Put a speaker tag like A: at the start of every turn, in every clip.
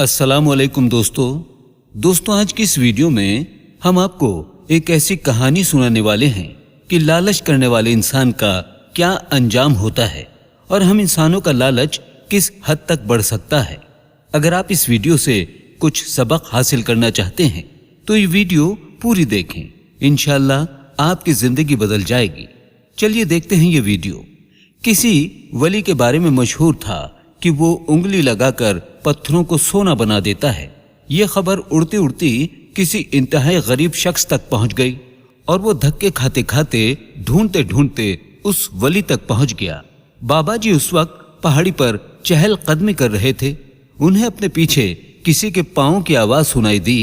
A: अस्सलाम वालेकुम दोस्तों आज की इस वीडियो में हम आपको एक ऐसी कहानी सुनाने वाले हैं कि लालच करने वाले इंसान का क्या अंजाम होता है और हम इंसानों का लालच किस हद तक बढ़ सकता है। अगर आप इस वीडियो से कुछ सबक हासिल करना चाहते हैं तो ये वीडियो पूरी देखें, इंशाअल्लाह आपकी जिंदगी बदल जाएगी। चलिए देखते हैं ये वीडियो। किसी वली के बारे में मशहूर था कि वो उंगली लगाकर पत्थरों को सोना बना देता है। ये खबर उड़ती उड़ती किसी इंतहाई गरीब शख्स तक पहुंच गई और वो धक्के खाते खाते ढूंढते ढूंढते उस वली तक पहुंच गया। बाबा जी उस वक्त पहाड़ी पर चहल कदमी कर रहे थे। उन्हें अपने पीछे किसी के पांव की आवाज सुनाई दी।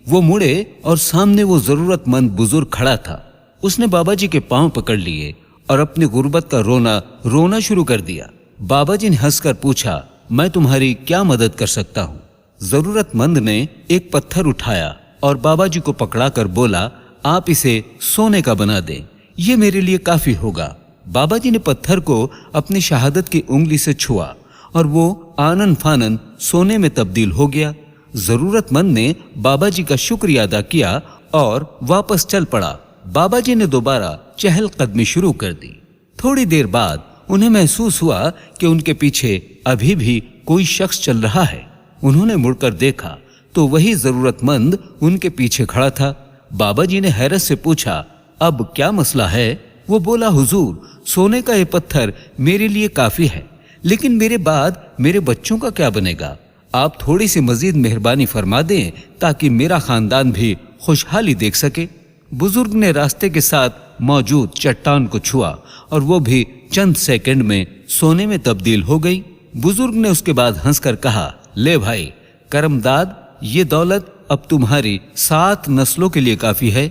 A: वो मुड़े और सामने वो जरूरतमंद बुजुर्ग खड़ा था। उसने बाबा जी के पांव पकड़ लिए और अपनी गुर्बत का रोना शुरू कर दिया। बाबा जी ने हंसकर पूछा, मैं तुम्हारी क्या मदद कर सकता हूँ? जरूरतमंद ने एक पत्थर उठाया और बाबा जी को पकड़ाकर बोला, आप इसे सोने का बना दें, ये मेरे लिए काफी होगा। बाबा जी ने पत्थर को अपनी शहादत की उंगली से छुआ और वो आनन फानन सोने में तब्दील हो गया। जरूरतमंद ने बाबा जी का शुक्रिया अदा किया और वापस चल पड़ा। बाबा जी ने दोबारा चहल कदमी शुरू कर दी। थोड़ी देर बाद उन्हें महसूस हुआ कि उनके पीछे अभी भी कोई शख्स चल रहा है। उन्होंने मुड़कर देखा तो वही जरूरतमंद उनके पीछे खड़ा था। बाबा जी ने हैरत से पूछा, अब क्या मसला है? वो बोला, हुजूर, सोने का ये पत्थर मेरे लिए काफी है, लेकिन मेरे बाद मेरे बच्चों का क्या बनेगा? आप थोड़ी सी मजीद मेहरबानी फरमा दें ताकि मेरा खानदान भी खुशहाली देख सके। बुजुर्ग ने रास्ते के साथ मौजूद चट्टान को छुआ और वो भी चंद सेकंड में सोने में तब्दील हो गई। बुजुर्ग ने उसके बाद हंसकर कहा, ले भाई करमदाद, ये दौलत अब तुम्हारी 7 नस्लों के लिए काफी है।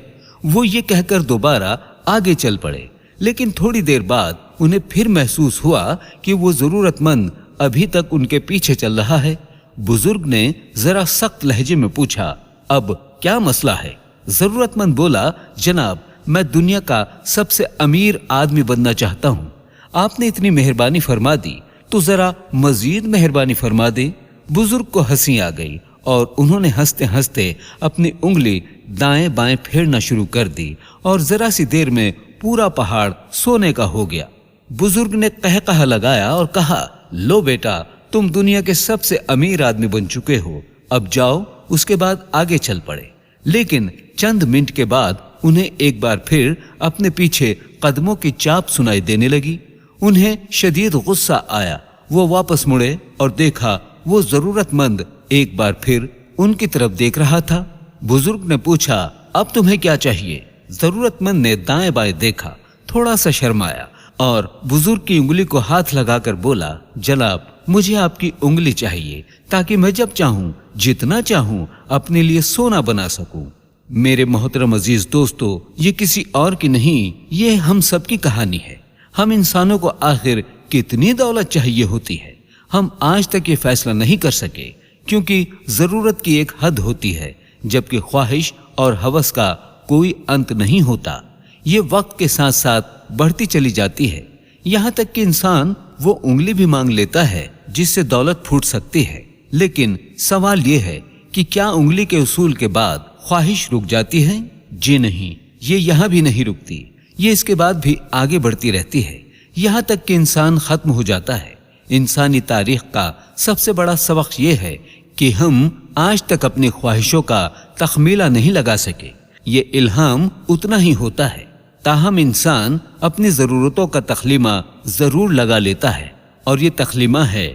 A: वो ये कहकर दोबारा आगे चल पड़े, लेकिन थोड़ी देर बाद उन्हें फिर महसूस हुआ कि वो जरूरतमंद अभी तक उनके पीछे चल रहा है। बुजुर्ग ने जरा सख्त लहजे में पूछा, अब क्या मसला है? जरूरतमंद बोला, जनाब, मैं दुनिया का सबसे अमीर आदमी बनना चाहता हूँ। आपने इतनी मेहरबानी फरमा दी तो जरा मजीद मेहरबानी फरमा दे। बुजुर्ग को हंसी आ गई और उन्होंने हंसते हंसते अपनी उंगली दाएं बाएं फेरना शुरू कर दी और जरा सी देर में पूरा पहाड़ सोने का हो गया। बुजुर्ग ने कहकहा लगाया और कहा, लो बेटा, तुम दुनिया के सबसे अमीर आदमी बन चुके हो, अब जाओ। उसके बाद आगे चल पड़े, लेकिन चंद मिनट के बाद उन्हें एक बार फिर अपने पीछे कदमों की चाप सुनाई देने लगी। उन्हें शदीद गुस्सा आया। वो वापस मुड़े और देखा वो जरूरतमंद एक बार फिर उनकी तरफ देख रहा था। बुजुर्ग ने पूछा, अब तुम्हें क्या चाहिए? जरूरतमंद ने दाएं बाएं देखा, थोड़ा सा शर्माया और बुजुर्ग की उंगली को हाथ लगाकर बोला, जनाब, मुझे आपकी उंगली चाहिए ताकि मैं जब चाहूं, जितना चाहूं, अपने लिए सोना बना सकूं। मेरे मोहतरम अजीज दोस्तों, ये किसी और की नहीं, ये हम सब की कहानी है। हम इंसानों को आखिर कितनी दौलत चाहिए होती है, हम आज तक ये फैसला नहीं कर सके, क्योंकि जरूरत की एक हद होती है, जबकि ख्वाहिश और हवस का कोई अंत नहीं होता। ये वक्त के साथ साथ बढ़ती चली जाती है, यहाँ तक कि इंसान वो उंगली भी मांग लेता है जिससे दौलत फूट सकती है। लेकिन सवाल ये है कि क्या उंगली के उसूल के बाद ख्वाहिश रुक जाती है? जी नहीं, ये यहाँ भी नहीं रुकती, ये इसके बाद भी आगे बढ़ती रहती है, यहाँ तक कि इंसान खत्म हो जाता है। इंसानी तारीख का सबसे बड़ा सबक ये है कि हम आज तक अपनी ख्वाहिशों का तखमीला नहीं लगा सके। ये इल्हाम उतना ही होता है, ताहम इंसान अपनी जरूरतों का तखलीमा जरूर लगा लेता है, और ये तखलीमा है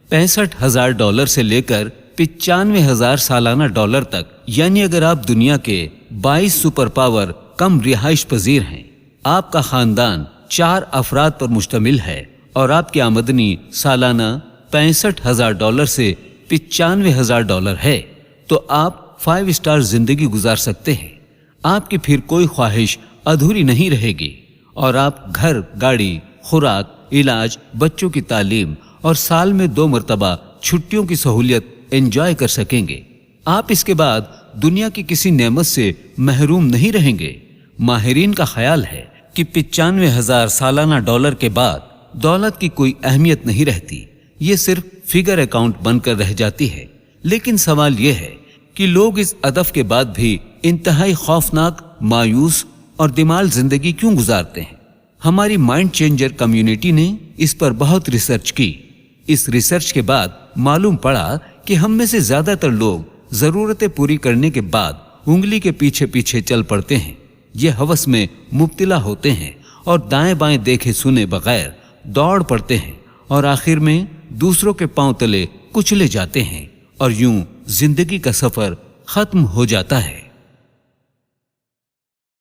A: $65,000 से लेकर 95,000 सालाना डॉलर तक। यानी अगर आप दुनिया के 22 सुपर पावर कम रिहाइश पजीर हैं, आपका खानदान 4 अफराद पर मुश्तमिल है और आपकी आमदनी सालाना $65,000 से $95,000 है, तो आप 5 स्टार जिंदगी गुजार सकते हैं। आपकी फिर कोई ख्वाहिश अधूरी नहीं रहेगी और आप घर, गाड़ी, खुराक, इलाज, बच्चों की तालीम और साल में 2 मरतबा छुट्टियों की सहूलियत एंजॉय कर सकेंगे। आप इसके बाद दुनिया की किसी नेमत से महरूम नहीं रहेंगे। माहिरीन का ख्याल है कि 95,000 सालाना डॉलर के बाद दौलत की कोई अहमियत नहीं रहती, ये सिर्फ फिगर अकाउंट बनकर रह जाती है। لیکن سوال یہ ہے کہ لوگ اس ہدف کے بعد بھی انتہائی خوفناک، مایوس اور دمال زندگی کیوں گزارتے ہیں؟ ہماری مائنڈ چینجر کمیونٹی نے اس پر بہت ریسرچ کی۔ اس ریسرچ کے بعد معلوم پڑا کہ ہم میں سے زیادہ تر لوگ ضرورتیں پوری کرنے کے بعد انگلی کے پیچھے پیچھے چل پڑتے ہیں، یہ ہوس میں مبتلا ہوتے ہیں اور دائیں بائیں دیکھے سنے بغیر دوڑ پڑتے ہیں اور آخر میں دوسروں کے پاؤں تلے کچلے جاتے ہیں اور یوں زندگی کا سفر ختم ہو جاتا ہے۔